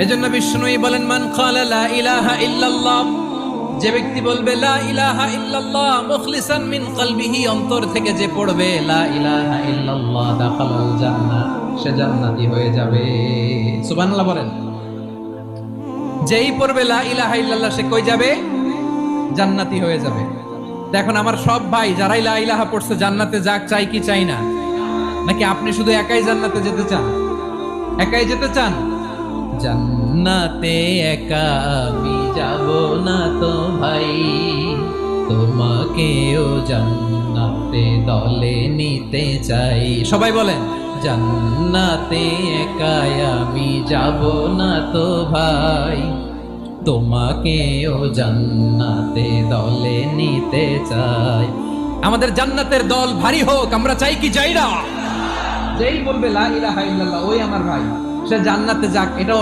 এজন্য বিষ্ণুই বলেন, মান ক্বালা লা ইলাহা ইল্লাল্লাহ, যে ব্যক্তি বলবে লা ইলাহা ইল্লাল্লাহ মুখলিসান মিন কলবিহি, অন্তর থেকে যে পড়বে লা ইলাহা ইল্লাল্লাহ, দাখালাল জান্নাহ, সে জান্নাতি হয়ে যাবে। সুবহানাল্লাহ বলেন। যেই পড়বে লা ইলাহা ইল্লাল্লাহ সে কই যাবে? জান্নাতি হয়ে যাবে। এখন আমার সব ভাই যারাই লা ইলাহা পড়ছে জান্নাতে যাক, চাই কি চাই না? নাকি আপনি শুধু একাই জান্নাতে যেতে চান? একাই যেতে চান? জান্নাতে একা আমি যাব না তো ভাই, তোমাকেও জান্নাতে দলে নিতে চাই। সবাই বলেন, জান্নাতে একা আমি যাব না তো ভাই, তোমাকেও জান্নাতে দলে নিতে চাই। আমাদের জান্নাতের দল ভারী হোক, আমরা চাই কি চাই না? যেই বলবে লা ইলাহা ইল্লাল্লাহ ওই আমার ভাই, সে জান্নাতে যাক, এটাও